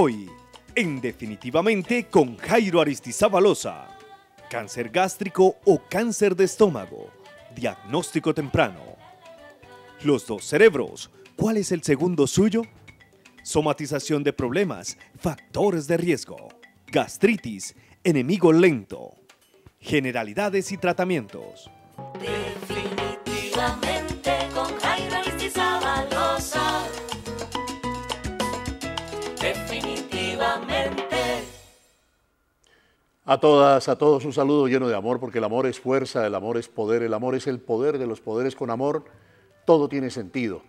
Hoy, en Definitivamente con Jairo Aristizábaloza. Cáncer gástrico o cáncer de estómago. Diagnóstico temprano. Los dos cerebros. ¿Cuál es el segundo suyo? Somatización de problemas. Factores de riesgo. Gastritis. Enemigo lento. Generalidades y tratamientos. Definitivamente con Jairo Aristizábaloza. Definitivamente. A todas, a todos un saludo lleno de amor, porque el amor es fuerza, el amor es poder, el amor es el poder de los poderes. Con amor todo tiene sentido.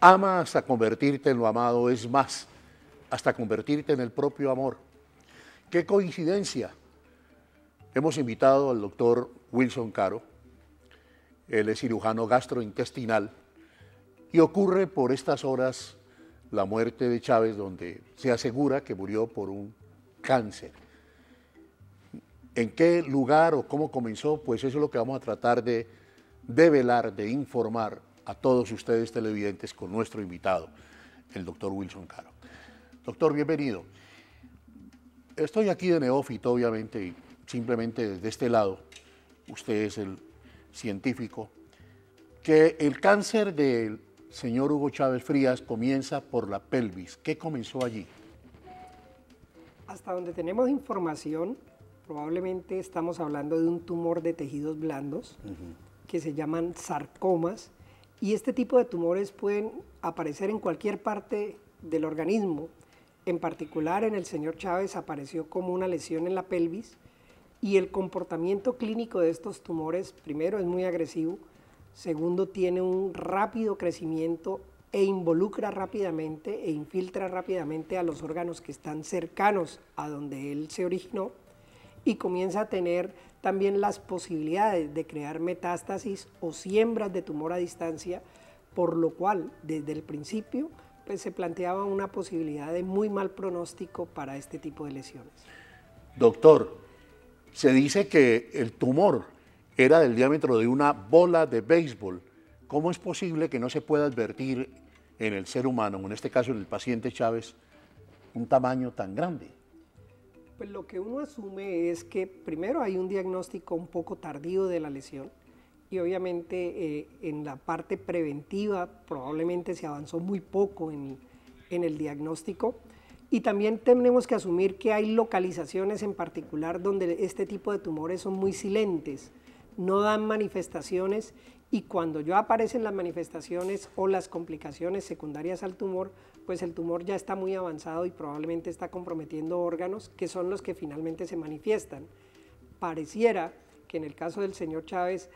Ama hasta convertirte en lo amado, es más, hasta convertirte en el propio amor. ¡Qué coincidencia! Hemos invitado al doctor Wilson Caro. Él es cirujano gastrointestinal y ocurre por estas horas la muerte de Chávez, donde se asegura que murió por un cáncer. ¿En qué lugar o cómo comenzó? Pues eso es lo que vamos a tratar de develar, de informar a todos ustedes televidentes con nuestro invitado, el doctor Wilson Caro. Doctor, bienvenido. Estoy aquí de neófito, obviamente, y simplemente desde este lado, usted es el científico, que el cáncer del señor Hugo Chávez Frías comienza por la pelvis. ¿Qué comenzó allí? Hasta donde tenemos información, probablemente estamos hablando de un tumor de tejidos blandos que se llaman sarcomas, y este tipo de tumores pueden aparecer en cualquier parte del organismo. En particular, en el señor Chávez apareció como una lesión en la pelvis, y el comportamiento clínico de estos tumores, primero, es muy agresivo, segundo, tiene un rápido crecimiento e involucra rápidamente e infiltra rápidamente a los órganos que están cercanos a donde él se originó, y comienza a tener también las posibilidades de crear metástasis o siembras de tumor a distancia, por lo cual desde el principio pues, se planteaba una posibilidad de muy mal pronóstico para este tipo de lesiones. Doctor, se dice que el tumor era del diámetro de una bola de béisbol. ¿Cómo es posible que no se pueda advertir en el ser humano, en este caso en el paciente Chávez, un tamaño tan grande? Pues lo que uno asume es que primero hay un diagnóstico un poco tardío de la lesión, y obviamente en la parte preventiva probablemente se avanzó muy poco en el diagnóstico, y también tenemos que asumir que hay localizaciones en particular donde este tipo de tumores son muy silentes, no dan manifestaciones, y cuando ya aparecen las manifestaciones o las complicaciones secundarias al tumor, pues el tumor ya está muy avanzado y probablemente está comprometiendo órganos que son los que finalmente se manifiestan. Pareciera que en el caso del señor Chávez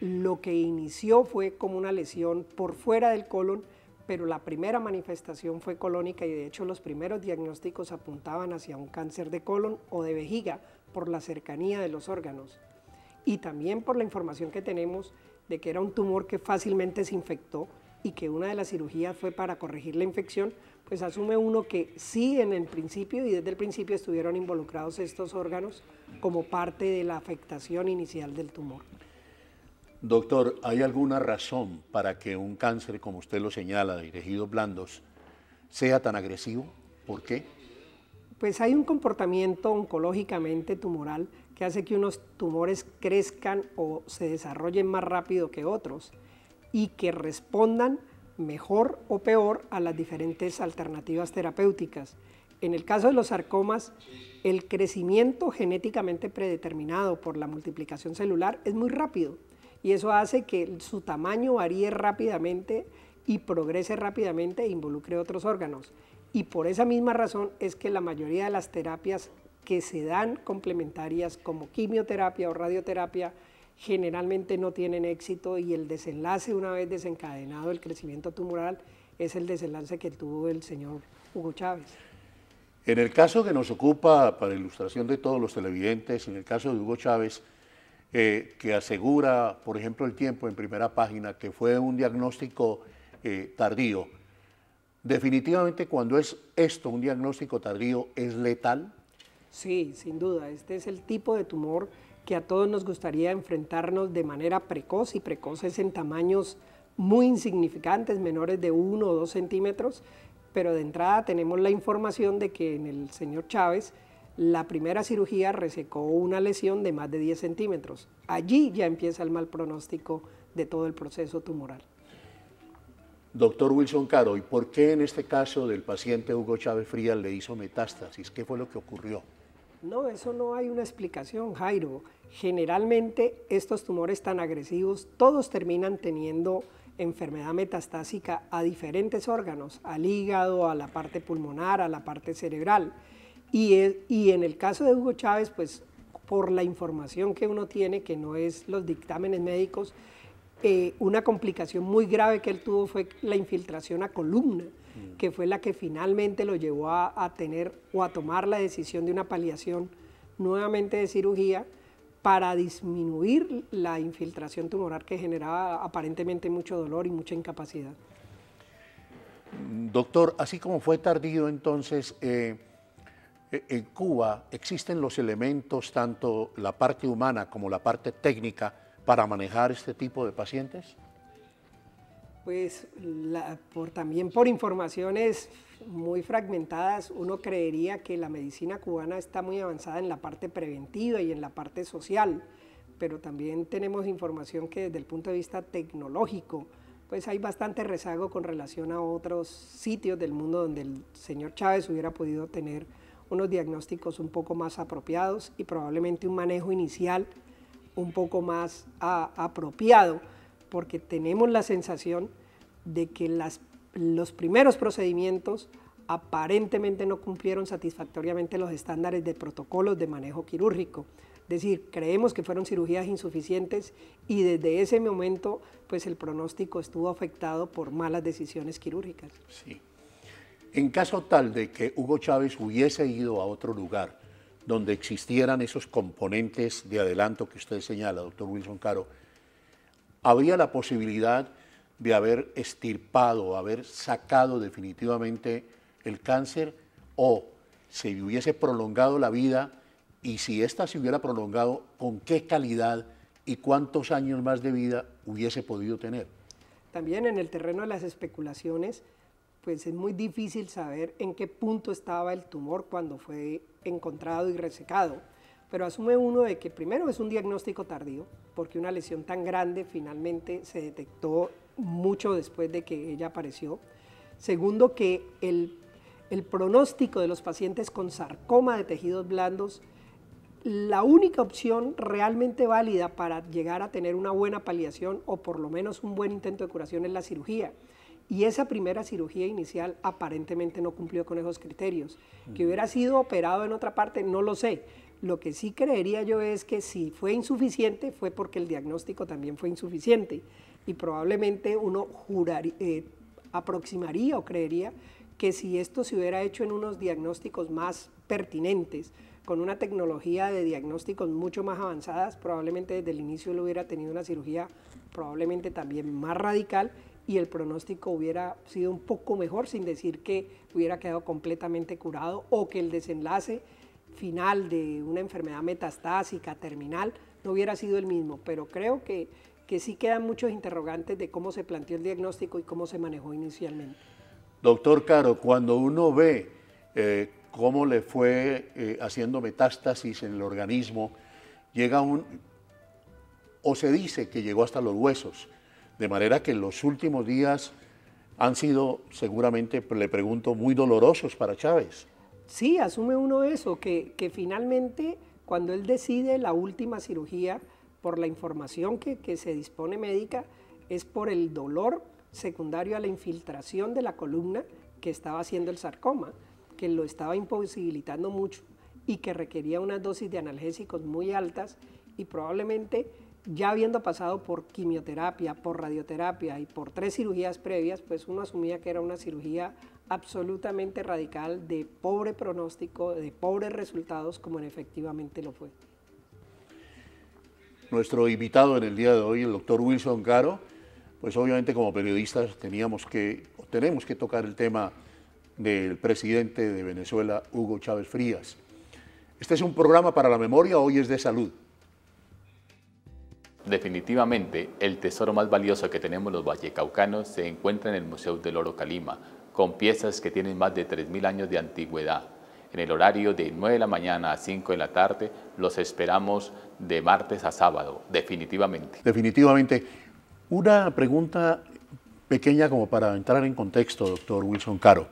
lo que inició fue como una lesión por fuera del colon, pero la primera manifestación fue colónica, y de hecho los primeros diagnósticos apuntaban hacia un cáncer de colon o de vejiga por la cercanía de los órganos, y también por la información que tenemos de que era un tumor que fácilmente se infectó y que una de las cirugías fue para corregir la infección. Pues asume uno que sí, en el principio y desde el principio estuvieron involucrados estos órganos como parte de la afectación inicial del tumor. Doctor, ¿hay alguna razón para que un cáncer, como usted lo señala, de tejidos blandos, sea tan agresivo? ¿Por qué? Pues hay un comportamiento oncológicamente tumoral que hace que unos tumores crezcan o se desarrollen más rápido que otros y que respondan mejor o peor a las diferentes alternativas terapéuticas. En el caso de los sarcomas, el crecimiento genéticamente predeterminado por la multiplicación celular es muy rápido, y eso hace que su tamaño varíe rápidamente y progrese rápidamente e involucre otros órganos. Y por esa misma razón es que la mayoría de las terapias que se dan complementarias como quimioterapia o radioterapia generalmente no tienen éxito, y el desenlace, una vez desencadenado el crecimiento tumoral, es el desenlace que tuvo el señor Hugo Chávez. En el caso que nos ocupa, para ilustración de todos los televidentes, en el caso de Hugo Chávez, que asegura, por ejemplo, el Tiempo en primera página, que fue un diagnóstico tardío, definitivamente cuando es esto, un diagnóstico tardío, ¿es letal? Sí, sin duda, este es el tipo de tumor que a todos nos gustaría enfrentarnos de manera precoz, y precoces en tamaños muy insignificantes, menores de 1 o 2 centímetros, pero de entrada tenemos la información de que en el señor Chávez la primera cirugía resecó una lesión de más de 10 centímetros. Allí ya empieza el mal pronóstico de todo el proceso tumoral. Doctor Wilson Caro, ¿y por qué en este caso del paciente Hugo Chávez Frías le hizo metástasis? ¿Qué fue lo que ocurrió? No, eso no hay una explicación, Jairo. Generalmente estos tumores tan agresivos, todos terminan teniendo enfermedad metastásica a diferentes órganos, al hígado, a la parte pulmonar, a la parte cerebral. Y en el caso de Hugo Chávez, pues por la información que uno tiene, que no es los dictámenes médicos, una complicación muy grave que él tuvo fue la infiltración a columna, que fue la que finalmente lo llevó a tener o a tomar la decisión de una paliación nuevamente de cirugía para disminuir la infiltración tumoral que generaba aparentemente mucho dolor y mucha incapacidad. Doctor, así como fue tardío entonces, en Cuba existen los elementos, tanto la parte humana como la parte técnica, para manejar este tipo de pacientes. Pues también por informaciones muy fragmentadas, uno creería que la medicina cubana está muy avanzada en la parte preventiva y en la parte social, pero también tenemos información que desde el punto de vista tecnológico, pues hay bastante rezago con relación a otros sitios del mundo donde el señor Chávez hubiera podido tener unos diagnósticos un poco más apropiados y probablemente un manejo inicial un poco más apropiado, porque tenemos la sensación de que los primeros procedimientos aparentemente no cumplieron satisfactoriamente los estándares de protocolos de manejo quirúrgico. Es decir, creemos que fueron cirugías insuficientes y desde ese momento pues el pronóstico estuvo afectado por malas decisiones quirúrgicas. Sí. En caso tal de que Hugo Chávez hubiese ido a otro lugar donde existieran esos componentes de adelanto que usted señala, doctor Wilson Caro, ¿habría la posibilidad de haber extirpado, haber sacado definitivamente el cáncer, o se hubiese prolongado la vida, y si ésta se hubiera prolongado, con qué calidad y cuántos años más de vida hubiese podido tener? También en el terreno de las especulaciones, pues es muy difícil saber en qué punto estaba el tumor cuando fue encontrado y resecado, pero asume uno de que primero es un diagnóstico tardío, porque una lesión tan grande finalmente se detectó mucho después de que ella apareció. Segundo, que el pronóstico de los pacientes con sarcoma de tejidos blandos, la única opción realmente válida para llegar a tener una buena paliación o por lo menos un buen intento de curación es la cirugía. Y esa primera cirugía inicial aparentemente no cumplió con esos criterios. Que hubiera sido operado en otra parte, no lo sé. Lo que sí creería yo es que si fue insuficiente, fue porque el diagnóstico también fue insuficiente. Y probablemente uno aproximaría o creería que si esto se hubiera hecho en unos diagnósticos más pertinentes, con una tecnología de diagnósticos mucho más avanzadas, probablemente desde el inicio lo hubiera tenido una cirugía probablemente también más radical y el pronóstico hubiera sido un poco mejor, sin decir que hubiera quedado completamente curado o que el desenlace final de una enfermedad metastásica terminal no hubiera sido el mismo, pero creo que sí quedan muchos interrogantes de cómo se planteó el diagnóstico y cómo se manejó inicialmente. Doctor Caro, cuando uno ve cómo le fue haciendo metástasis en el organismo, llega o se dice que llegó hasta los huesos, de manera que los últimos días han sido seguramente, le pregunto, muy dolorosos para Chávez. Sí, asume uno eso, que finalmente cuando él decide la última cirugía, por la información que se dispone médica, es por el dolor secundario a la infiltración de la columna que estaba haciendo el sarcoma, que lo estaba imposibilitando mucho y que requería unas dosis de analgésicos muy altas y probablemente ya habiendo pasado por quimioterapia, por radioterapia y por 3 cirugías previas, pues uno asumía que era una cirugía absolutamente radical, de pobre pronóstico, de pobres resultados, como efectivamente lo fue. Nuestro invitado en el día de hoy, el doctor Wilson Caro, pues obviamente como periodistas tenemos que tocar el tema del presidente de Venezuela, Hugo Chávez Frías. Este es un programa para la memoria, hoy es de salud. Definitivamente, el tesoro más valioso que tenemos los vallecaucanos se encuentra en el Museo del Oro Calima, con piezas que tienen más de 3.000 años de antigüedad. En el horario de 9 de la mañana a 5 de la tarde, los esperamos de martes a sábado, definitivamente. Definitivamente. Una pregunta pequeña como para entrar en contexto, doctor Wilson Caro.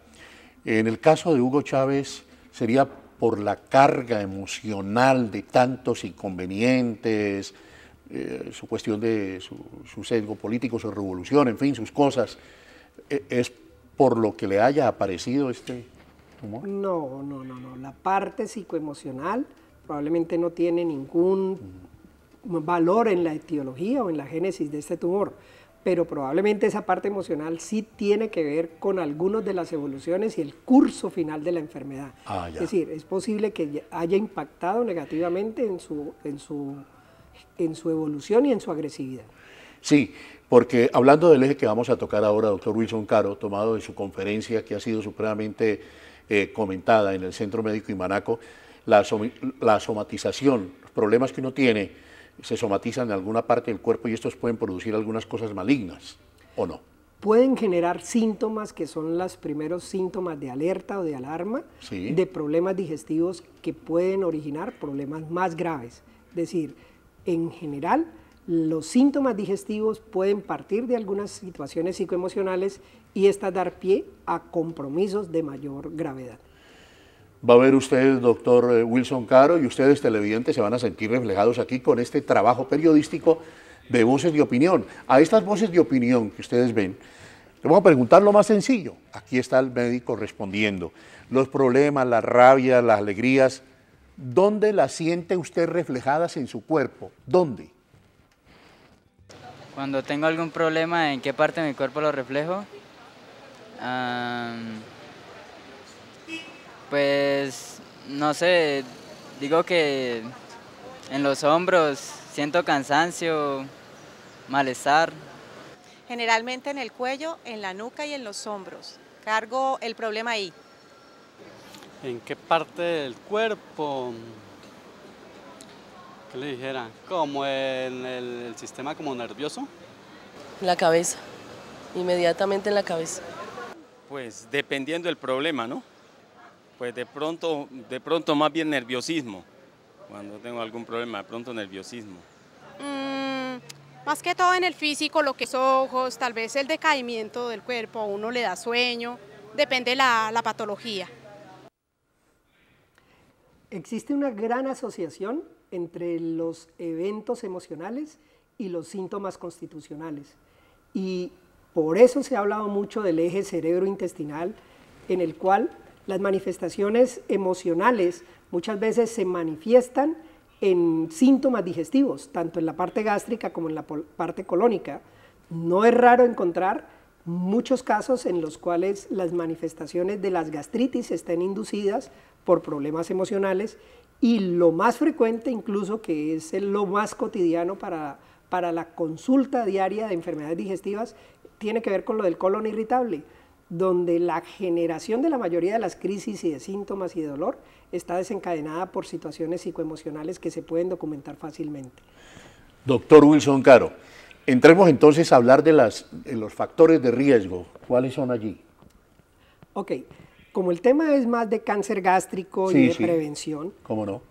En el caso de Hugo Chávez, ¿sería por la carga emocional de tantos inconvenientes, su cuestión de su sesgo político, su revolución, en fin, sus cosas? ¿Es por lo que le haya aparecido este tumor? No. La parte psicoemocional probablemente no tiene ningún valor en la etiología o en la génesis de este tumor, pero probablemente esa parte emocional sí tiene que ver con algunas de las evoluciones y el curso final de la enfermedad. Es decir, es posible que haya impactado negativamente en su evolución y en su agresividad. Sí, porque hablando del eje que vamos a tocar ahora, doctor Wilson Caro, tomado de su conferencia que ha sido supremamente comentada en el Centro Médico Imanaco, la somatización, los problemas que uno tiene, se somatizan en alguna parte del cuerpo y estos pueden producir algunas cosas malignas, ¿o no? Pueden generar síntomas que son los primeros síntomas de alerta o de alarma, sí, de problemas digestivos que pueden originar problemas más graves. Es decir, en general, los síntomas digestivos pueden partir de algunas situaciones psicoemocionales y estas dar pie a compromisos de mayor gravedad. Va a ver usted, doctor Wilson Caro, y ustedes televidentes se van a sentir reflejados aquí con este trabajo periodístico de voces de opinión. A estas voces de opinión que ustedes ven, les vamos a preguntar lo más sencillo. Aquí está el médico respondiendo. Los problemas, las rabias, las alegrías, ¿dónde las siente usted reflejadas en su cuerpo? ¿Dónde? Cuando tengo algún problema, ¿en qué parte de mi cuerpo lo reflejo? Pues, no sé, digo que en los hombros siento cansancio, malestar. Generalmente en el cuello, en la nuca y en los hombros. Cargo el problema ahí. ¿En qué parte del cuerpo? ¿Qué le dijera? Como en el sistema como nervioso. En la cabeza, inmediatamente en la cabeza. Pues dependiendo del problema, ¿no? Pues de pronto más bien nerviosismo. Cuando tengo algún problema, de pronto nerviosismo. Más que todo en el físico, lo que es ojos, tal vez el decaimiento del cuerpo, a uno le da sueño, depende la patología. Existe una gran asociación entre los eventos emocionales y los síntomas constitucionales. Y por eso se ha hablado mucho del eje cerebro-intestinal, en el cual las manifestaciones emocionales muchas veces se manifiestan en síntomas digestivos, tanto en la parte gástrica como en la parte colónica. No es raro encontrar muchos casos en los cuales las manifestaciones de las gastritis estén inducidas por problemas emocionales y lo más frecuente, incluso que es lo más cotidiano para la consulta diaria de enfermedades digestivas, tiene que ver con lo del colon irritable, donde la generación de la mayoría de las crisis y de síntomas y de dolor está desencadenada por situaciones psicoemocionales que se pueden documentar fácilmente. Doctor Wilson Caro, entremos entonces a hablar de los factores de riesgo. ¿Cuáles son allí? Ok, como el tema es más de cáncer gástrico y de prevención, ¿cómo no?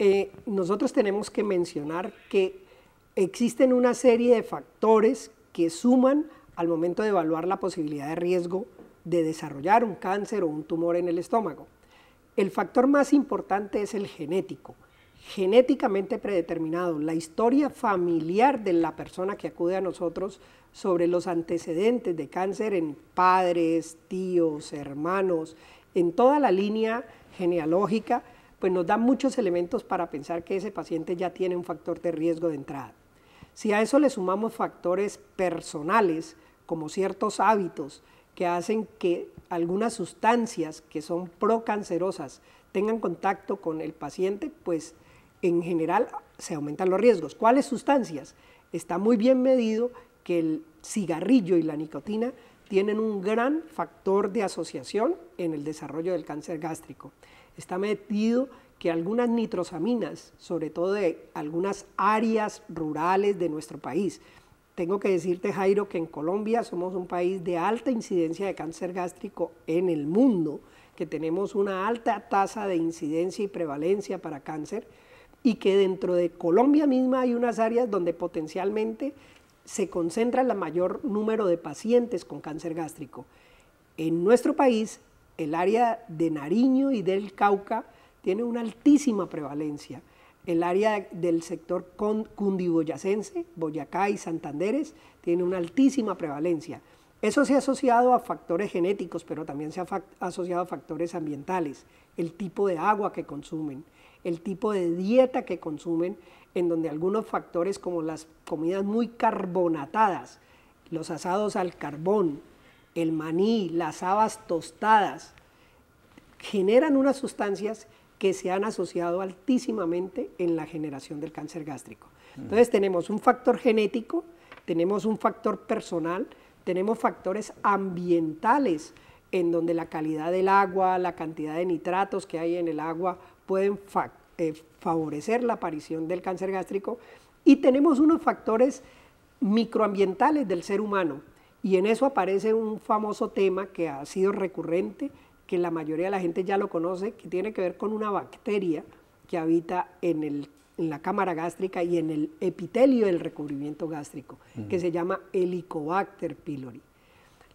Nosotros tenemos que mencionar que existen una serie de factores que suman al momento de evaluar la posibilidad de riesgo de desarrollar un cáncer o un tumor en el estómago. El factor más importante es el genético, genéticamente predeterminado, la historia familiar de la persona que acude a nosotros sobre los antecedentes de cáncer en padres, tíos, hermanos, en toda la línea genealógica, pues nos da muchos elementos para pensar que ese paciente ya tiene un factor de riesgo de entrada. Si a eso le sumamos factores personales, como ciertos hábitos, que hacen que algunas sustancias que son procancerosas tengan contacto con el paciente, pues en general se aumentan los riesgos. ¿Cuáles sustancias? Está muy bien medido que el cigarrillo y la nicotina tienen un gran factor de asociación en el desarrollo del cáncer gástrico. Está medido que algunas nitrosaminas, sobre todo de algunas áreas rurales de nuestro país, Tengo que decirte, Jairo, que en Colombia somos un país de alta incidencia de cáncer gástrico en el mundo, que tenemos una alta tasa de incidencia y prevalencia para cáncer, y que dentro de Colombia misma hay unas áreas donde potencialmente se concentra el mayor número de pacientes con cáncer gástrico. En nuestro país, el área de Nariño y del Cauca tiene una altísima prevalencia. El área del sector cundiboyacense, Boyacá y Santanderes, tiene una altísima prevalencia. Eso se ha asociado a factores genéticos, pero también se ha asociado a factores ambientales, el tipo de agua que consumen, el tipo de dieta que consumen, en donde algunos factores como las comidas muy carbonatadas, los asados al carbón, el maní, las habas tostadas, generan unas sustancias que se han asociado altísimamente en la generación del cáncer gástrico. Entonces tenemos un factor genético, tenemos un factor personal, tenemos factores ambientales en donde la calidad del agua, la cantidad de nitratos que hay en el agua pueden favorecer la aparición del cáncer gástrico, y tenemos unos factores microambientales del ser humano, y en eso aparece un famoso tema que ha sido recurrente, que la mayoría de la gente ya lo conoce, que tiene que ver con una bacteria que habita en la cámara gástrica y en el epitelio del recubrimiento gástrico, que se llama Helicobacter pylori.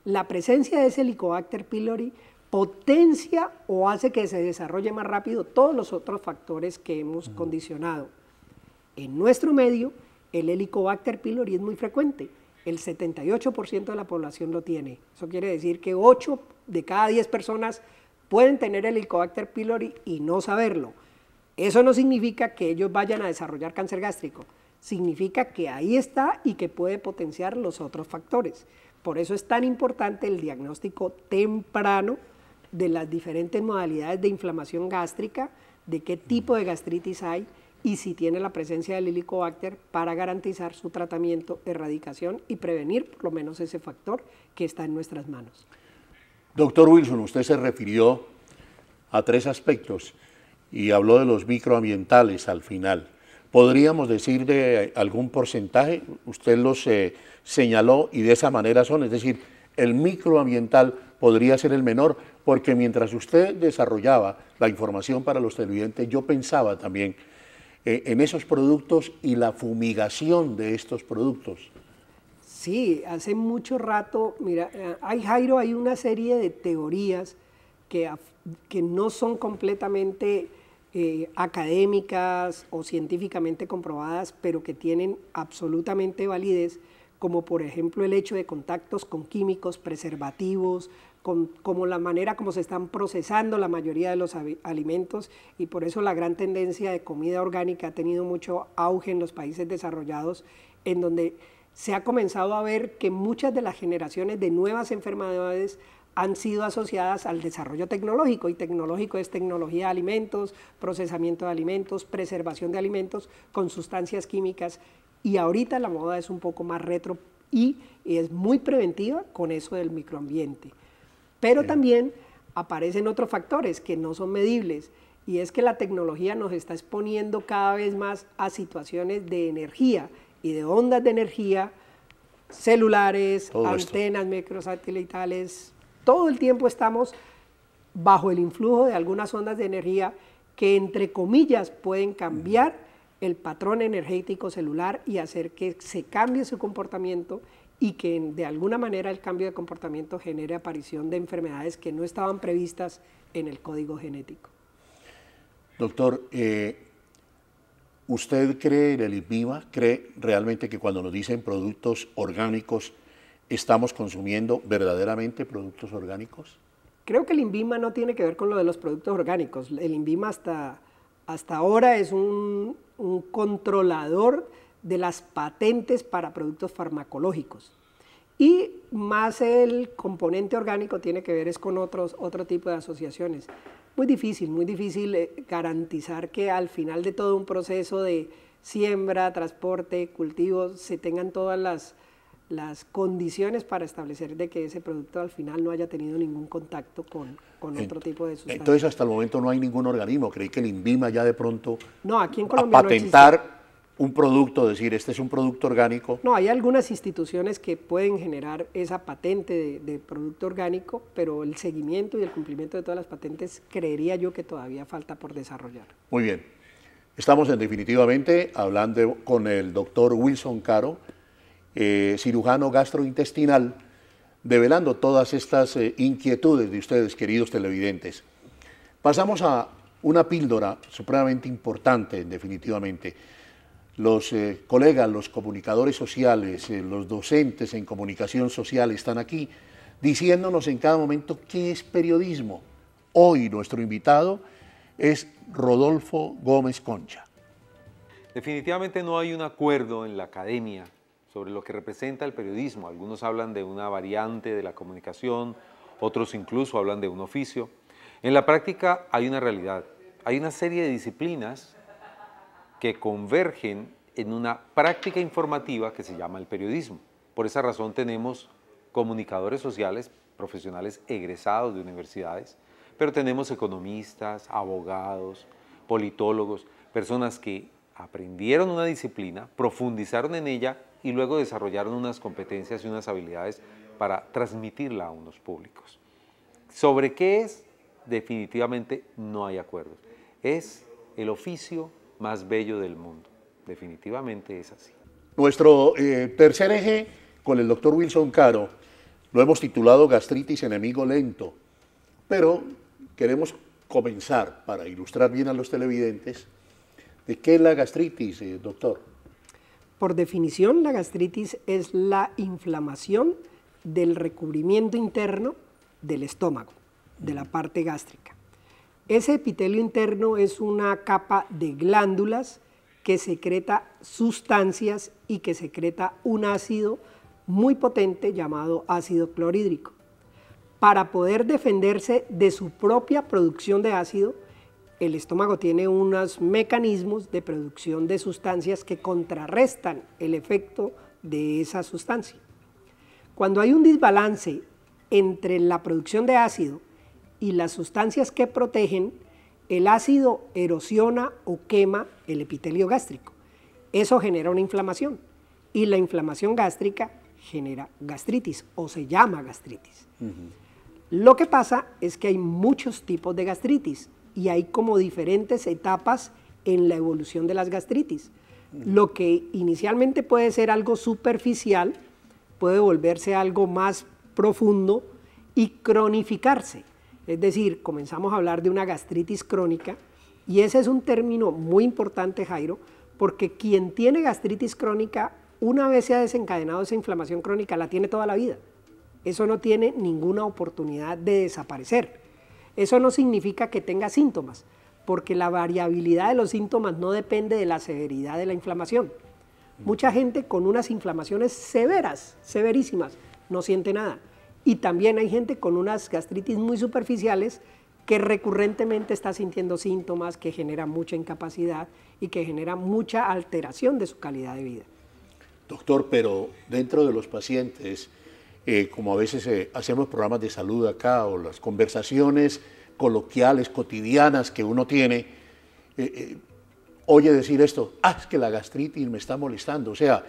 La presencia de ese Helicobacter pylori potencia o hace que se desarrolle más rápido todos los otros factores que hemos condicionado. En nuestro medio, el Helicobacter pylori es muy frecuente. El 78% de la población lo tiene. Eso quiere decir que 8 de cada 10 personas pueden tener el Helicobacter pylori y no saberlo. Eso no significa que ellos vayan a desarrollar cáncer gástrico. Significa que ahí está y que puede potenciar los otros factores. Por eso es tan importante el diagnóstico temprano de las diferentes modalidades de inflamación gástrica, de qué tipo de gastritis hay, y si tiene la presencia del Helicobacter, para garantizar su tratamiento, erradicación y prevenir por lo menos ese factor que está en nuestras manos. Doctor Wilson, usted se refirió a 3 aspectos y habló de los microambientales al final. ¿Podríamos decir de algún porcentaje? Usted los señaló y de esa manera son, es decir, el microambiental podría ser el menor, porque mientras usted desarrollaba la información para los televidentes, yo pensaba también en esos productos y la fumigación de estos productos. Sí, hace mucho rato, mira, Jairo, hay una serie de teorías que no son completamente académicas o científicamente comprobadas, pero que tienen absolutamente validez, como por ejemplo el hecho de contactos con químicos, preservativos, como la manera como se están procesando la mayoría de los alimentos, y por eso la gran tendencia de comida orgánica ha tenido mucho auge en los países desarrollados, en donde se ha comenzado a ver que muchas de las generaciones de nuevas enfermedades han sido asociadas al desarrollo tecnológico, y tecnológico es tecnología de alimentos, procesamiento de alimentos, preservación de alimentos con sustancias químicas, y ahorita la moda es un poco más retro y es muy preventiva con eso del microambiente. Pero también aparecen otros factores que no son medibles, y es que la tecnología nos está exponiendo cada vez más a situaciones de energía y de ondas de energía, celulares, antenas microsatelitales. Todo el tiempo estamos bajo el influjo de algunas ondas de energía que, entre comillas, pueden cambiar el patrón energético celular y hacer que se cambie su comportamiento, y que de alguna manera el cambio de comportamiento genere aparición de enfermedades que no estaban previstas en el código genético. Doctor, ¿usted cree en el INVIMA? ¿Cree realmente que cuando nos dicen productos orgánicos estamos consumiendo verdaderamente productos orgánicos? Creo que el INVIMA no tiene que ver con lo de los productos orgánicos. El INVIMA hasta ahora es un controlador de las patentes para productos farmacológicos, y más el componente orgánico tiene que ver es con otro tipo de asociaciones. Muy difícil garantizar que al final de todo un proceso de siembra, transporte, cultivo, se tengan todas las condiciones para establecer de que ese producto al final no haya tenido ningún contacto con otro tipo de sustancia. Entonces hasta el momento no hay ningún organismo. Creí que el INVIMA ya de pronto no, aquí en Colombia a patentar un producto, decir, este es un producto orgánico? No, hay algunas instituciones que pueden generar esa patente de producto orgánico, pero el seguimiento y el cumplimiento de todas las patentes creería yo que todavía falta por desarrollar. Muy bien. Estamos definitivamente hablando con el doctor Wilson Caro, cirujano gastrointestinal, develando todas estas inquietudes de ustedes, queridos televidentes. Pasamos a una píldora supremamente importante, definitivamente. Los colegas, los comunicadores sociales, los docentes en comunicación social están aquí diciéndonos en cada momento qué es periodismo. Hoy nuestro invitado es Rodolfo Gómez Concha. Definitivamente no hay un acuerdo en la academia sobre lo que representa el periodismo. Algunos hablan de una variante de la comunicación, otros incluso hablan de un oficio. En la práctica hay una realidad, hay una serie de disciplinas que convergen en una práctica informativa que se llama el periodismo. Por esa razón tenemos comunicadores sociales, profesionales egresados de universidades, pero tenemos economistas, abogados, politólogos, personas que aprendieron una disciplina, profundizaron en ella y luego desarrollaron unas competencias y unas habilidades para transmitirla a unos públicos. ¿Sobre qué es? Definitivamente no hay acuerdo. Es el oficio más bello del mundo. Definitivamente es así. Nuestro tercer eje con el doctor Wilson Caro lo hemos titulado Gastritis enemigo lento, pero queremos comenzar para ilustrar bien a los televidentes de qué es la gastritis, doctor. Por definición, la gastritis es la inflamación del recubrimiento interno del estómago, de la parte gástrica. Ese epitelio interno es una capa de glándulas que secreta sustancias y que secreta un ácido muy potente llamado ácido clorhídrico. Para poder defenderse de su propia producción de ácido, el estómago tiene unos mecanismos de producción de sustancias que contrarrestan el efecto de esa sustancia. Cuando hay un desbalance entre la producción de ácido y las sustancias que protegen, el ácido erosiona o quema el epitelio gástrico. Eso genera una inflamación y la inflamación gástrica genera gastritis o se llama gastritis. Lo que pasa es que hay muchos tipos de gastritis y hay como diferentes etapas en la evolución de las gastritis. Lo que inicialmente puede ser algo superficial puede volverse algo más profundo y cronificarse. Es decir, comenzamos a hablar de una gastritis crónica y ese es un término muy importante, Jairo, porque quien tiene gastritis crónica, una vez se ha desencadenado esa inflamación crónica, la tiene toda la vida. Eso no tiene ninguna oportunidad de desaparecer. Eso no significa que tenga síntomas, porque la variabilidad de los síntomas no depende de la severidad de la inflamación. Mucha gente con unas inflamaciones severas, severísimas, no siente nada. Y también hay gente con unas gastritis muy superficiales que recurrentemente está sintiendo síntomas, que genera mucha incapacidad y que genera mucha alteración de su calidad de vida. Doctor, pero dentro de los pacientes, como a veces hacemos programas de salud acá o las conversaciones coloquiales, cotidianas que uno tiene, oye decir esto, es que la gastritis me está molestando, o sea,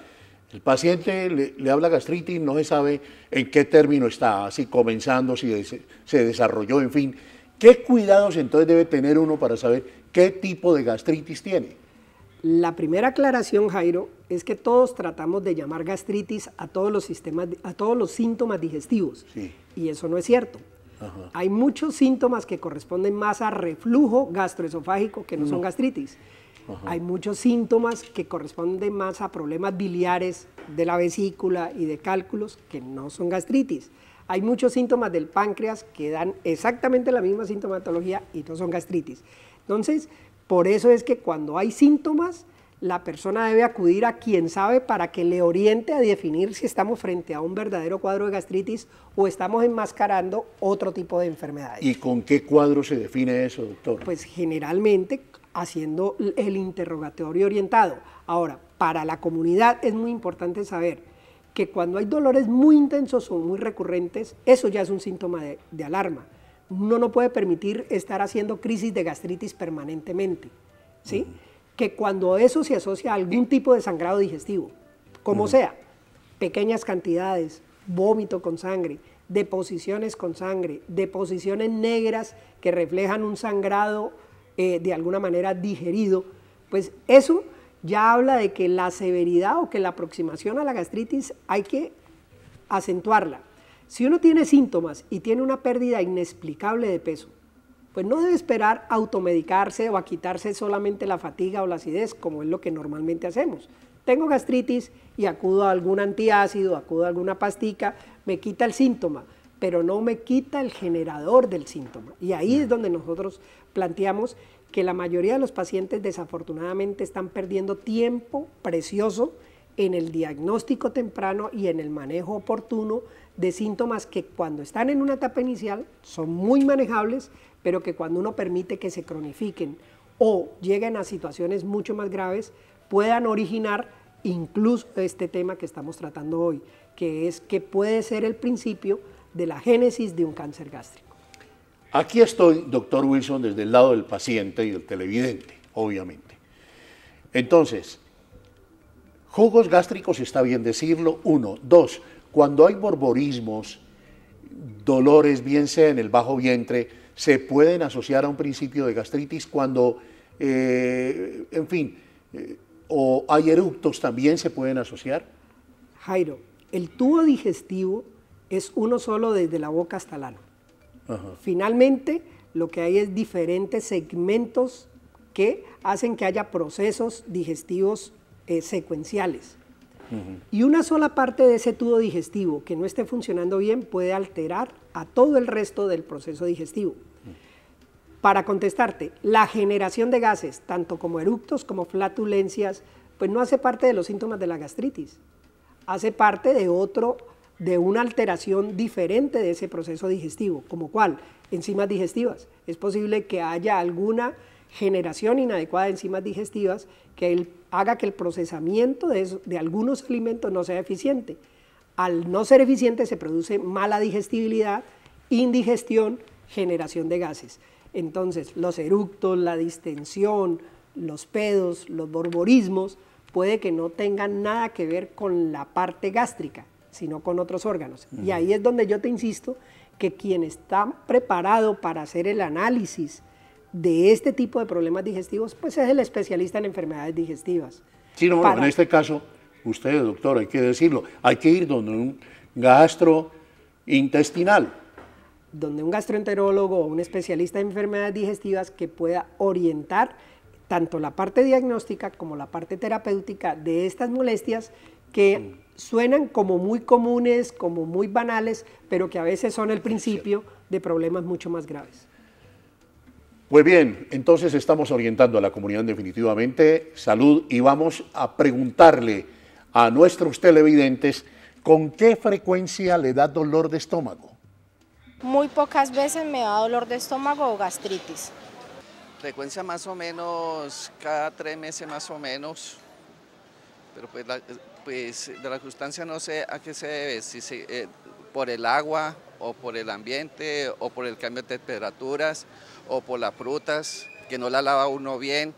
el paciente le habla gastritis, no se sabe en qué término está, si comenzando, si se desarrolló, en fin. ¿Qué cuidados entonces debe tener uno para saber qué tipo de gastritis tiene? La primera aclaración, Jairo, es que todos tratamos de llamar gastritis a todos los síntomas digestivos, sí. Y eso no es cierto. Ajá. Hay muchos síntomas que corresponden más a reflujo gastroesofágico que no son gastritis. Ajá. Hay muchos síntomas que corresponden más a problemas biliares de la vesícula y de cálculos que no son gastritis. Hay muchos síntomas del páncreas que dan exactamente la misma sintomatología y no son gastritis. Entonces, por eso es que cuando hay síntomas, la persona debe acudir a quien sabe para que le oriente a definir si estamos frente a un verdadero cuadro de gastritis o estamos enmascarando otro tipo de enfermedades. ¿Y con qué cuadro se define eso, doctor? Pues generalmente haciendo el interrogatorio orientado. Ahora, para la comunidad es muy importante saber que cuando hay dolores muy intensos o muy recurrentes, eso ya es un síntoma de alarma. Uno no puede permitir estar haciendo crisis de gastritis permanentemente, ¿sí? que cuando eso se asocia a algún tipo de sangrado digestivo, como sea, pequeñas cantidades, vómito con sangre, deposiciones con sangre, deposiciones negras que reflejan un sangrado de alguna manera digerido, pues eso ya habla de que la severidad o que la aproximación a la gastritis hay que acentuarla. Si uno tiene síntomas y tiene una pérdida inexplicable de peso, pues no debe esperar a automedicarse o a quitarse solamente la fatiga o la acidez, como es lo que normalmente hacemos. Tengo gastritis y acudo a algún antiácido, acudo a alguna pastica, me quita el síntoma, pero no me quita el generador del síntoma. Y ahí es donde nosotros planteamos que la mayoría de los pacientes desafortunadamente están perdiendo tiempo precioso en el diagnóstico temprano y en el manejo oportuno de síntomas que cuando están en una etapa inicial son muy manejables, pero que cuando uno permite que se cronifiquen o lleguen a situaciones mucho más graves, puedan originar incluso este tema que estamos tratando hoy, que es que puede ser el principio de la génesis de un cáncer gástrico. Aquí estoy, doctor Wilson, desde el lado del paciente y del televidente, obviamente. Entonces, jugos gástricos, está bien decirlo, 1. 2, cuando hay borborismos, dolores, bien sea en el bajo vientre, se pueden asociar a un principio de gastritis cuando, en fin, o hay eructos, también se pueden asociar. Jairo, el tubo digestivo es uno solo desde la boca hasta el ano. Finalmente, lo que hay es diferentes segmentos que hacen que haya procesos digestivos secuenciales. Y una sola parte de ese tubo digestivo que no esté funcionando bien puede alterar a todo el resto del proceso digestivo. Para contestarte, la generación de gases, tanto como eructos como flatulencias, pues no hace parte de los síntomas de la gastritis, hace parte de una alteración diferente de ese proceso digestivo, como cuál, enzimas digestivas. Es posible que haya alguna generación inadecuada de enzimas digestivas que haga que el procesamiento de algunos alimentos no sea eficiente. Al no ser eficiente se produce mala digestibilidad, indigestión, generación de gases. Entonces, los eructos, la distensión, los pedos, los borborismos, puede que no tengan nada que ver con la parte gástrica, sino con otros órganos. Y ahí es donde yo te insisto que quien está preparado para hacer el análisis de este tipo de problemas digestivos, pues es el especialista en enfermedades digestivas. Sí, no, en este caso, usted, doctor, hay que decirlo, hay que ir donde un gastrointestinal. Donde un gastroenterólogo o un especialista en enfermedades digestivas que pueda orientar tanto la parte diagnóstica como la parte terapéutica de estas molestias que suenan como muy comunes, como muy banales, pero que a veces son el principio de problemas mucho más graves. Pues bien, entonces estamos orientando a la comunidad definitivamente salud y vamos a preguntarle a nuestros televidentes con qué frecuencia le da dolor de estómago. Muy pocas veces me da dolor de estómago o gastritis. Frecuencia más o menos cada 3 meses más o menos, pero pues de la sustancia no sé a qué se debe, si por el agua o por el ambiente o por el cambio de temperaturas o por las frutas, que no la lava uno bien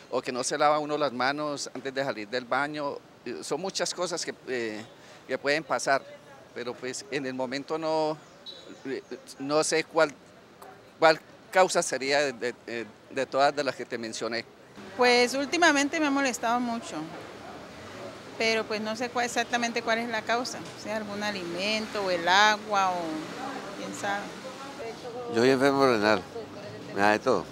o que no se lava uno las manos antes de salir del baño. Son muchas cosas que pueden pasar, pero pues en el momento no sé cuál causa sería de todas de las que te mencioné. Pues últimamente me ha molestado mucho, pero pues no sé exactamente cuál es la causa, sea algún alimento o el agua o quién sabe. Yo soy enfermo renal, me da de todo.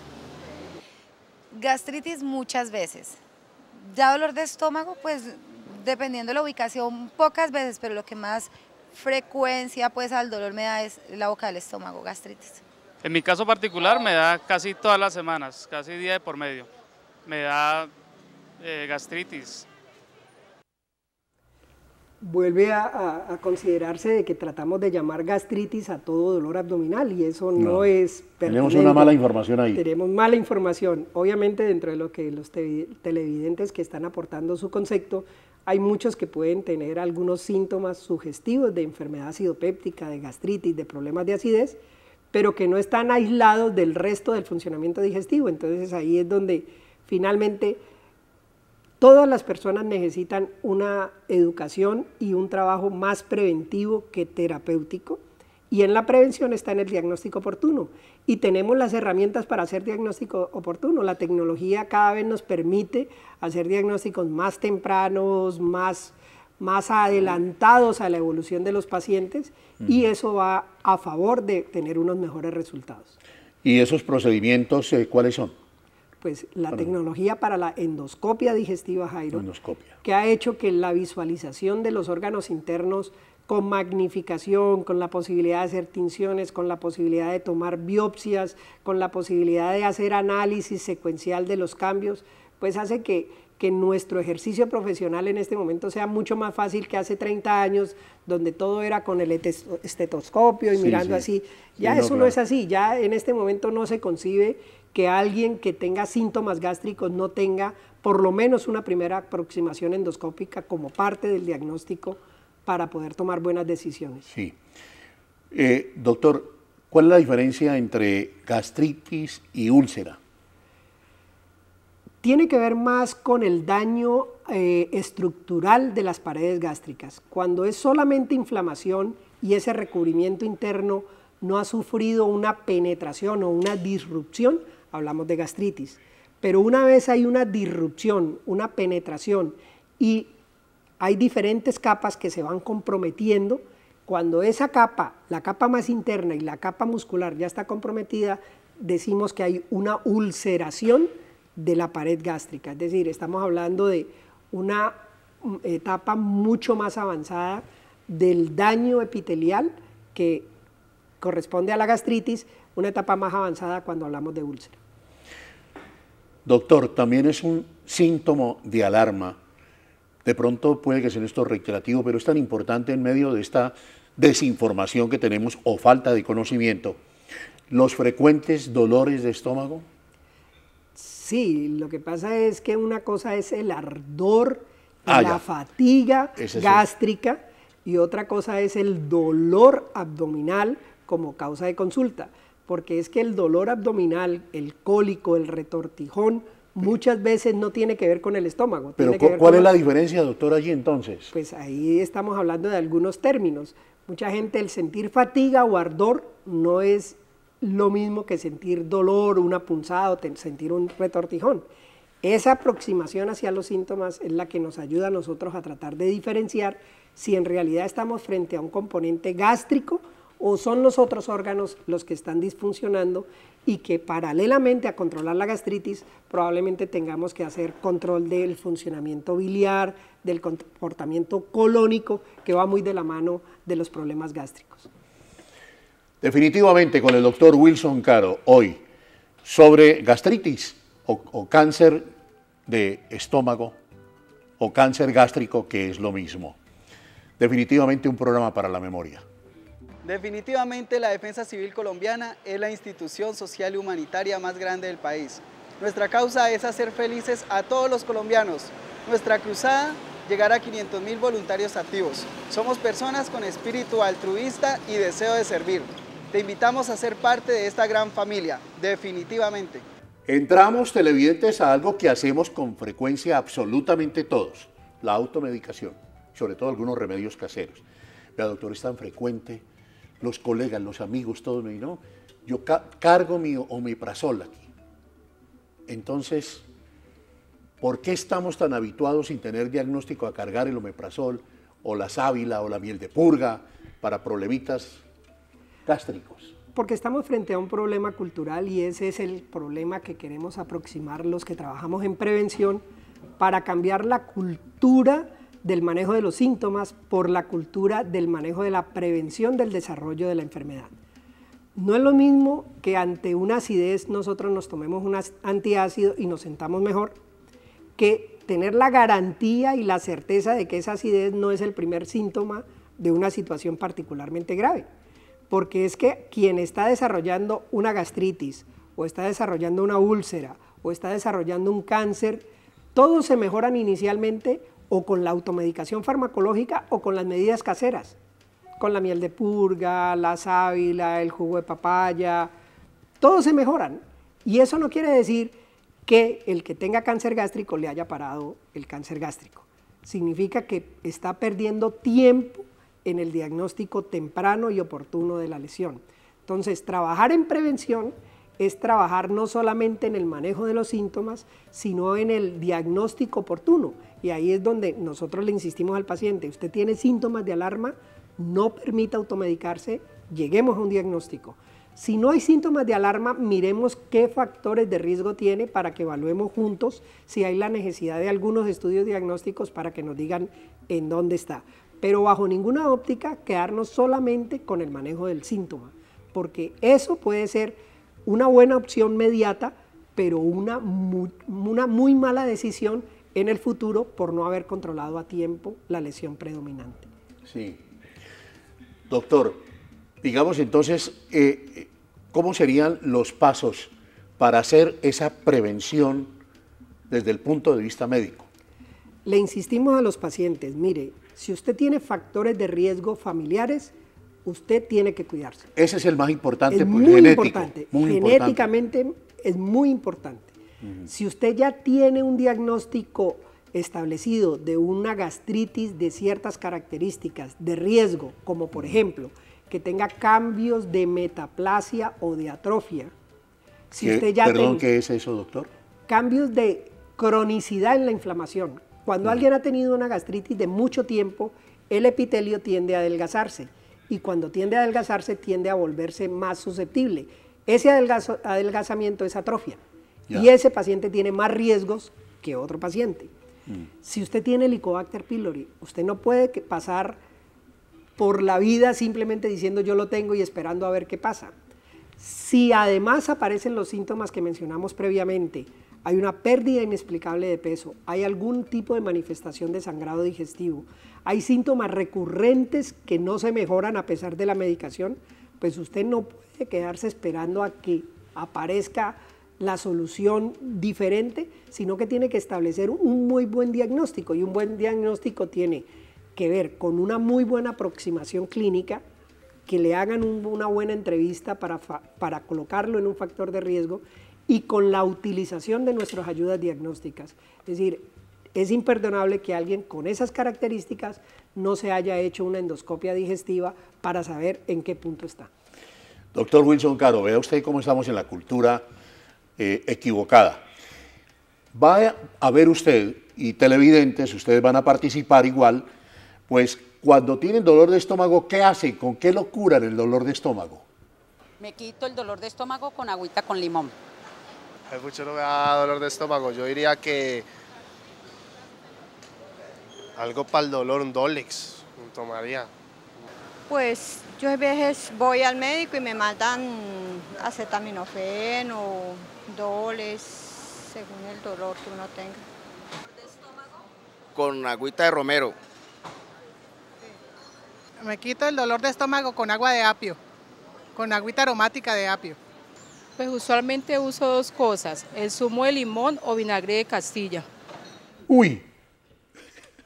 Gastritis muchas veces. Ya dolor de estómago, pues dependiendo de la ubicación, pocas veces, pero lo que más frecuencia pues al dolor me da es la boca del estómago, gastritis. En mi caso particular me da casi todas las semanas, casi día de por medio. Me da gastritis. Vuelve a considerarse de que tratamos de llamar gastritis a todo dolor abdominal y eso no es pertinente. Tenemos una mala información ahí. Tenemos mala información. Obviamente dentro de lo que los televidentes que están aportando su concepto, hay muchos que pueden tener algunos síntomas sugestivos de enfermedad acidopéptica, de gastritis, de problemas de acidez, pero que no están aislados del resto del funcionamiento digestivo. Entonces ahí es donde finalmente Todas las personas necesitan una educación y un trabajo más preventivo que terapéutico, y en la prevención está en el diagnóstico oportuno. Y tenemos las herramientas para hacer diagnóstico oportuno. La tecnología cada vez nos permite hacer diagnósticos más tempranos, más adelantados a la evolución de los pacientes, y eso va a favor de tener unos mejores resultados. ¿Y esos procedimientos cuáles son? Pues la tecnología para la endoscopia digestiva, Jairo, que ha hecho que la visualización de los órganos internos con magnificación, con la posibilidad de hacer tinciones, con la posibilidad de tomar biopsias, con la posibilidad de hacer análisis secuencial de los cambios, pues hace que nuestro ejercicio profesional en este momento sea mucho más fácil que hace 30 años, donde todo era con el estetoscopio y mirando así. Ya eso no es así, ya en este momento no se concibe que alguien que tenga síntomas gástricos no tenga por lo menos una primera aproximación endoscópica como parte del diagnóstico para poder tomar buenas decisiones. Sí. Doctor, ¿cuál es la diferencia entre gastritis y úlcera? Tiene que ver más con el daño estructural de las paredes gástricas. Cuando es solamente inflamación y ese recubrimiento interno no ha sufrido una penetración o una disrupción, hablamos de gastritis. Pero una vez hay una disrupción, una penetración y hay diferentes capas que se van comprometiendo, cuando esa capa, la capa más interna y la capa muscular ya está comprometida, decimos que hay una ulceración de la pared gástrica, es decir, estamos hablando de una etapa mucho más avanzada del daño epitelial que corresponde a la gastritis, una etapa más avanzada cuando hablamos de úlcera. Doctor, también es un síntoma de alarma. De pronto puede que sea esto reiterativo, pero es tan importante en medio de esta desinformación que tenemos o falta de conocimiento. ¿Los frecuentes dolores de estómago? Sí, lo que pasa es que una cosa es el ardor, la fatiga gástrica, y otra cosa es el dolor abdominal como causa de consulta, porque es que el dolor abdominal, el cólico, el retortijón, muchas veces no tiene que ver con el estómago. Pero ¿cuál es la diferencia, doctor, allí entonces? Pues ahí estamos hablando de algunos términos. Mucha gente, el sentir fatiga o ardor no es lo mismo que sentir dolor, una punzada o sentir un retortijón. Esa aproximación hacia los síntomas es la que nos ayuda a nosotros a tratar de diferenciar si en realidad estamos frente a un componente gástrico o son los otros órganos los que están disfuncionando, y que paralelamente a controlar la gastritis probablemente tengamos que hacer control del funcionamiento biliar, del comportamiento colónico, que va muy de la mano de los problemas gástricos. Definitivamente con el doctor Wilson Caro, hoy, sobre gastritis o cáncer de estómago o cáncer gástrico, que es lo mismo. Definitivamente un programa para la memoria. Definitivamente la Defensa Civil Colombiana es la institución social y humanitaria más grande del país. Nuestra causa es hacer felices a todos los colombianos. Nuestra cruzada, llegar a 500.000 voluntarios activos. Somos personas con espíritu altruista y deseo de servir. Te invitamos a ser parte de esta gran familia, definitivamente. Entramos, televidentes, a algo que hacemos con frecuencia absolutamente todos, la automedicación, sobre todo algunos remedios caseros. Vea, doctor, es tan frecuente. Los colegas, los amigos, todos me dicen, no, yo cargo mi omeprazol aquí. Entonces, ¿por qué estamos tan habituados sin tener diagnóstico a cargar el omeprazol o la sábila o la miel de purga para problemitas gástricos? Porque estamos frente a un problema cultural, y ese es el problema que queremos aproximar los que trabajamos en prevención, para cambiar la cultura del manejo de los síntomas por la cultura del manejo de la prevención del desarrollo de la enfermedad. No es lo mismo que ante una acidez nosotros nos tomemos un antiácido y nos sentamos mejor, que tener la garantía y la certeza de que esa acidez no es el primer síntoma de una situación particularmente grave. Porque es que quien está desarrollando una gastritis, o está desarrollando una úlcera, o está desarrollando un cáncer, todos se mejoran inicialmente o con la automedicación farmacológica o con las medidas caseras, con la miel de purga, la sábila, el jugo de papaya, todos se mejoran. Y eso no quiere decir que el que tenga cáncer gástrico le haya parado el cáncer gástrico. Significa que está perdiendo tiempo en el diagnóstico temprano y oportuno de la lesión. Entonces, trabajar en prevención es trabajar no solamente en el manejo de los síntomas, sino en el diagnóstico oportuno. Y ahí es donde nosotros le insistimos al paciente, usted tiene síntomas de alarma, no permita automedicarse, lleguemos a un diagnóstico. Si no hay síntomas de alarma, miremos qué factores de riesgo tiene para que evaluemos juntos si hay la necesidad de algunos estudios diagnósticos para que nos digan en dónde está. Pero bajo ninguna óptica quedarnos solamente con el manejo del síntoma, porque eso puede ser una buena opción mediata, pero una muy mala decisión en el futuro por no haber controlado a tiempo la lesión predominante. Sí. Doctor, digamos entonces, ¿cómo serían los pasos para hacer esa prevención desde el punto de vista médico? Le insistimos a los pacientes, mire, si usted tiene factores de riesgo familiares, usted tiene que cuidarse. Ese es el más importante, es pues, muy genético. Importante. Muy Genéticamente importante. es muy importante. Si usted ya tiene un diagnóstico establecido de una gastritis de ciertas características de riesgo, como por ejemplo, que tenga cambios de metaplasia o de atrofia. Si usted ya Perdón, ¿qué es eso, doctor? Cambios de cronicidad en la inflamación. Cuando alguien ha tenido una gastritis de mucho tiempo, el epitelio tiende a adelgazarse y cuando tiende a adelgazarse tiende a volverse más susceptible. Ese adelgazamiento es atrofia y ese paciente tiene más riesgos que otro paciente. Si usted tiene Helicobacter pylori, usted no puede pasar por la vida simplemente diciendo yo lo tengo y esperando a ver qué pasa. Si además aparecen los síntomas que mencionamos previamente, hay una pérdida inexplicable de peso, hay algún tipo de manifestación de sangrado digestivo, hay síntomas recurrentes que no se mejoran a pesar de la medicación, pues usted no puede quedarse esperando a que aparezca la solución diferente, sino que tiene que establecer un muy buen diagnóstico, y un buen diagnóstico tiene que ver con una muy buena aproximación clínica, que le hagan una buena entrevista para colocarlo en un factor de riesgo y con la utilización de nuestras ayudas diagnósticas. Es decir, es imperdonable que alguien con esas características no se haya hecho una endoscopia digestiva para saber en qué punto está. Doctor Wilson Caro, vea usted cómo estamos en la cultura equivocada. Va a ver usted, y televidentes, ustedes van a participar igual, pues cuando tienen dolor de estómago, ¿qué hacen? ¿Con qué lo curan el dolor de estómago? Me quito el dolor de estómago con agüita con limón. Hay mucho no me da dolor de estómago. Yo diría que algo para el dolor, un Dolex, tomaría. Pues yo a veces voy al médico y me mandan acetaminofén o Dolex, según el dolor que uno tenga. Con agüita de romero. Me quito el dolor de estómago con agua de apio, con agüita aromática de apio. Pues usualmente uso dos cosas, el zumo de limón o vinagre de Castilla. Uy.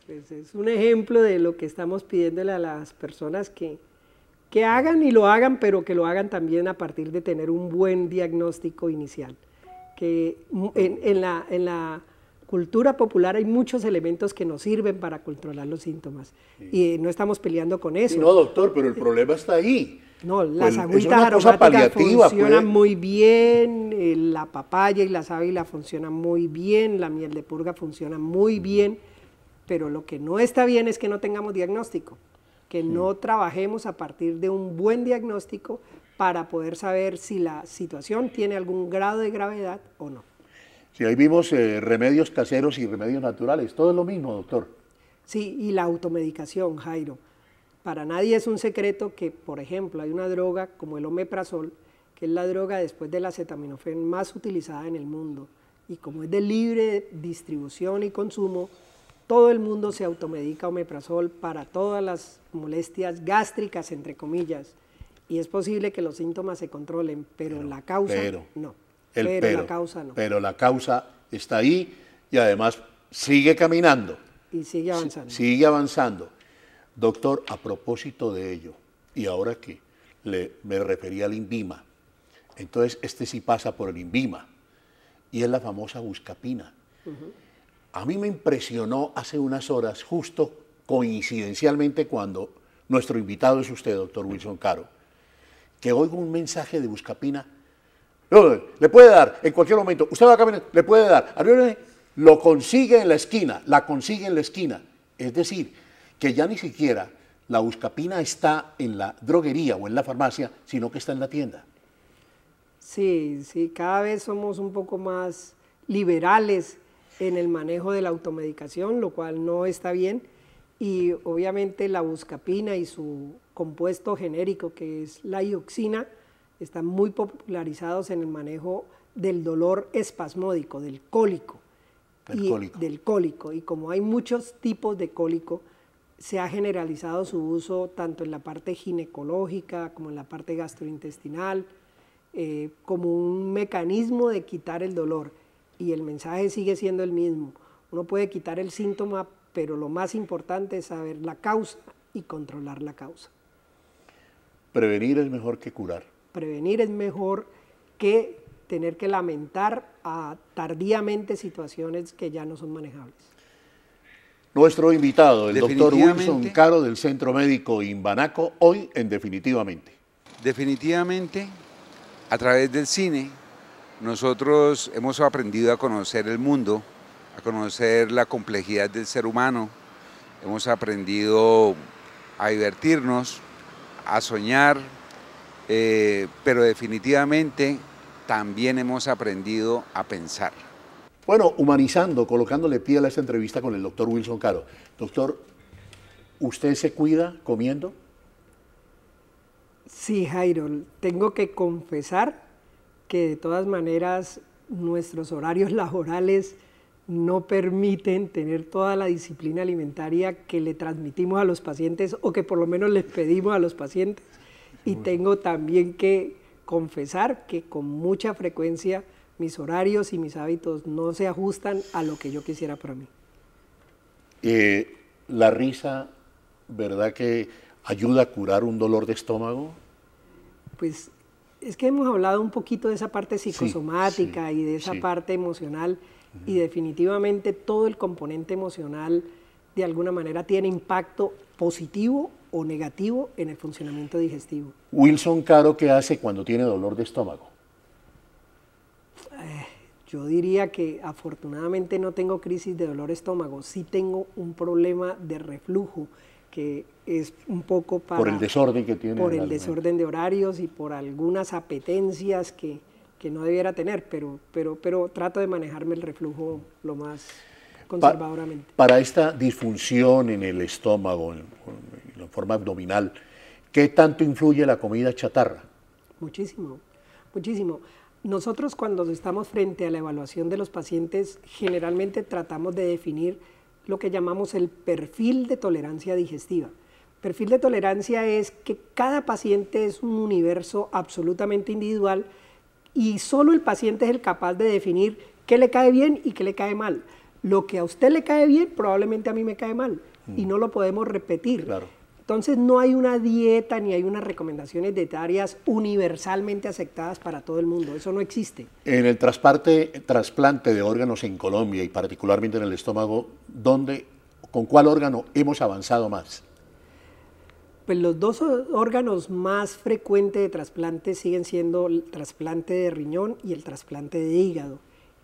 Pues es un ejemplo de lo que estamos pidiéndole a las personas que hagan y lo hagan, pero que lo hagan también a partir de tener un buen diagnóstico inicial. Que en la cultura popular hay muchos elementos que nos sirven para controlar los síntomas y no estamos peleando con eso. No, doctor, pero el problema está ahí. No, las Pues, agüitas aromáticas funcionan muy bien, la papaya y la sábila funcionan muy bien, la miel de purga funciona muy bien, pero lo que no está bien es que no tengamos diagnóstico, que no trabajemos a partir de un buen diagnóstico para poder saber si la situación tiene algún grado de gravedad o no. Sí, ahí vimos remedios caseros y remedios naturales, todo es lo mismo, doctor. Sí, y la automedicación, Jairo. Para nadie es un secreto que, por ejemplo, hay una droga como el omeprazol, que es la droga después del acetaminofén más utilizada en el mundo, y como es de libre distribución y consumo, todo el mundo se automedica omeprazol para todas las molestias gástricas, entre comillas, y es posible que los síntomas se controlen, pero la causa no. La causa no. Pero la causa está ahí y además sigue caminando. Y sigue avanzando. Sigue avanzando. Doctor, a propósito de ello, y ahora que me refería al INVIMA, entonces este sí pasa por el INVIMA. y es la famosa buscapina. A mí me impresionó hace unas horas, justo coincidencialmente cuando nuestro invitado es usted, doctor Wilson Caro, que oigo un mensaje de buscapina. No, le puede dar en cualquier momento, usted va a caminar, le puede dar, lo consigue en la esquina, la consigue en la esquina. Es decir, que ya ni siquiera la buscapina está en la droguería o en la farmacia, sino que está en la tienda. Sí, sí, cada vez somos un poco más liberales en el manejo de la automedicación, lo cual no está bien, y obviamente la buscapina y su compuesto genérico, que es la ioxina, están muy popularizados en el manejo del dolor espasmódico, del cólico. Del cólico. Y como hay muchos tipos de cólico, se ha generalizado su uso tanto en la parte ginecológica como en la parte gastrointestinal, como un mecanismo de quitar el dolor. Y el mensaje sigue siendo el mismo. Uno puede quitar el síntoma, pero lo más importante es saber la causa y controlar la causa. Prevenir es mejor que curar. Prevenir es mejor que tener que lamentar tardíamente situaciones que ya no son manejables. Nuestro invitado, el doctor Wilson Caro del Centro Médico Imbanaco, hoy en Definitivamente. Definitivamente, a través del cine, nosotros hemos aprendido a conocer el mundo, a conocer la complejidad del ser humano, hemos aprendido a divertirnos, a soñar, pero definitivamente también hemos aprendido a pensar. Bueno, humanizando, colocándole piel a esta entrevista con el doctor Wilson Caro. Doctor, ¿usted se cuida comiendo? Sí, Jairo, tengo que confesar que de todas maneras nuestros horarios laborales no permiten tener toda la disciplina alimentaria que le transmitimos a los pacientes o que por lo menos les pedimos a los pacientes. Y tengo también que confesar que con mucha frecuencia mis horarios y mis hábitos no se ajustan a lo que yo quisiera para mí. La risa, ¿verdad que ayuda a curar un dolor de estómago? Pues es que hemos hablado un poquito de esa parte psicosomática y de esa parte emocional, y definitivamente todo el componente emocional de alguna manera tiene impacto positivo o negativo en el funcionamiento digestivo. Wilson Caro, ¿qué hace cuando tiene dolor de estómago? Yo diría que afortunadamente no tengo crisis de dolor de estómago, sí tengo un problema de reflujo, que es un poco por el desorden que tiene. Por el desorden de horarios y por algunas apetencias que no debiera tener, pero trato de manejarme el reflujo lo más conservadoramente. Para esta disfunción en el estómago, en la forma abdominal, ¿qué tanto influye la comida chatarra? Muchísimo, muchísimo. Nosotros cuando estamos frente a la evaluación de los pacientes, generalmente tratamos de definir lo que llamamos el perfil de tolerancia digestiva. Perfil de tolerancia es que cada paciente es un universo absolutamente individual y solo el paciente es el capaz de definir qué le cae bien y qué le cae mal. Lo que a usted le cae bien probablemente a mí me cae mal y no lo podemos repetir. Claro. Entonces no hay una dieta ni hay unas recomendaciones dietarias universalmente aceptadas para todo el mundo, eso no existe. En el trasplante de órganos en Colombia y particularmente en el estómago, ¿con cuál órgano hemos avanzado más? Pues los dos órganos más frecuentes de trasplante siguen siendo el trasplante de riñón y el trasplante de hígado.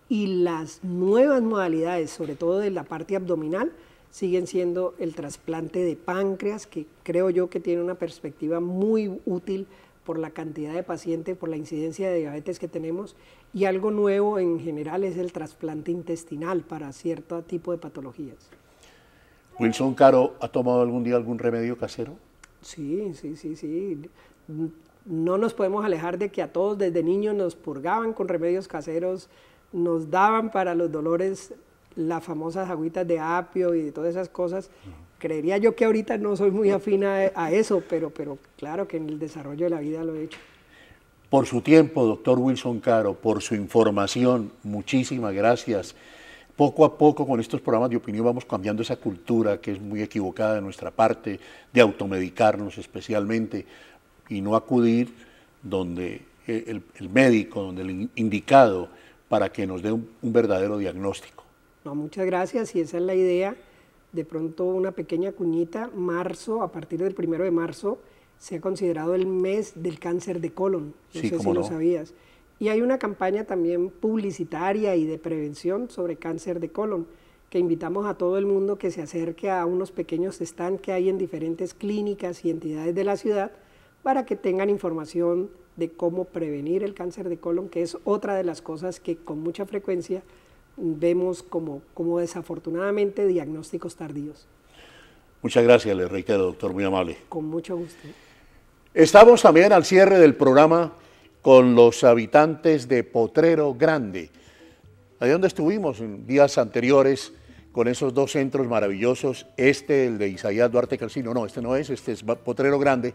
Y las nuevas modalidades, sobre todo de la parte abdominal, siguen siendo el trasplante de páncreas, que creo yo que tiene una perspectiva muy útil por la cantidad de pacientes, por la incidencia de diabetes que tenemos, y algo nuevo en general es el trasplante intestinal para cierto tipo de patologías. Wilson Caro, ¿ha tomado algún día algún remedio casero? Sí. No nos podemos alejar de que a todos desde niños nos purgaban con remedios caseros, nos daban para los dolores las famosas agüitas de apio y de todas esas cosas. Creería yo que ahorita no soy muy afín a eso, pero claro que en el desarrollo de la vida lo he hecho. Por su tiempo, doctor Wilson Caro, por su información, muchísimas gracias. Poco a poco con estos programas de opinión vamos cambiando esa cultura que es muy equivocada de nuestra parte, de automedicarnos especialmente y no acudir donde el médico, donde el indicado para que nos dé un verdadero diagnóstico. No, muchas gracias, y esa es la idea. De pronto una pequeña cuñita, marzo, a partir del 1 de marzo, se ha considerado el mes del cáncer de colon, no sé si lo sabías. Y hay una campaña también publicitaria y de prevención sobre cáncer de colon, que invitamos a todo el mundo que se acerque a unos pequeños stands que hay en diferentes clínicas y entidades de la ciudad para que tengan información de cómo prevenir el cáncer de colon, que es otra de las cosas que con mucha frecuencia vemos como desafortunadamente diagnósticos tardíos. Muchas gracias, le reitero, doctor, muy amable. Con mucho gusto. Estamos también al cierre del programa con los habitantes de Potrero Grande, ahí donde estuvimos en días anteriores con esos dos centros maravillosos, el de Isaías Duarte Calcino, no, este no es, este es Potrero Grande,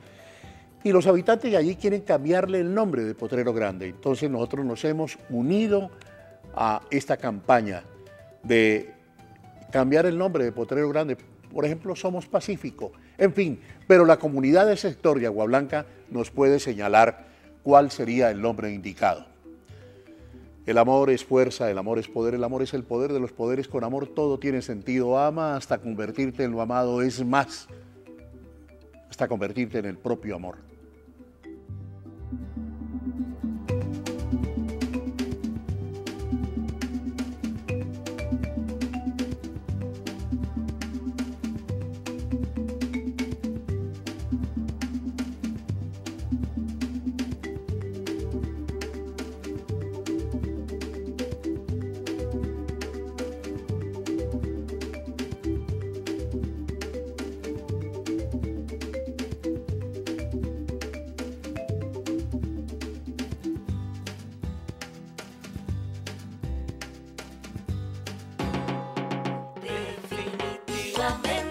y los habitantes de allí quieren cambiarle el nombre de Potrero Grande. Entonces nosotros nos hemos unido a esta campaña de cambiar el nombre de Potrero Grande. Por ejemplo, Somos Pacífico, en fin, pero la comunidad del sector de Agua Blanca nos puede señalar cuál sería el nombre indicado. El amor es fuerza, el amor es poder, el amor es el poder de los poderes. Con amor todo tiene sentido. Ama hasta convertirte en lo amado, es más, hasta convertirte en el propio amor. Definitivamente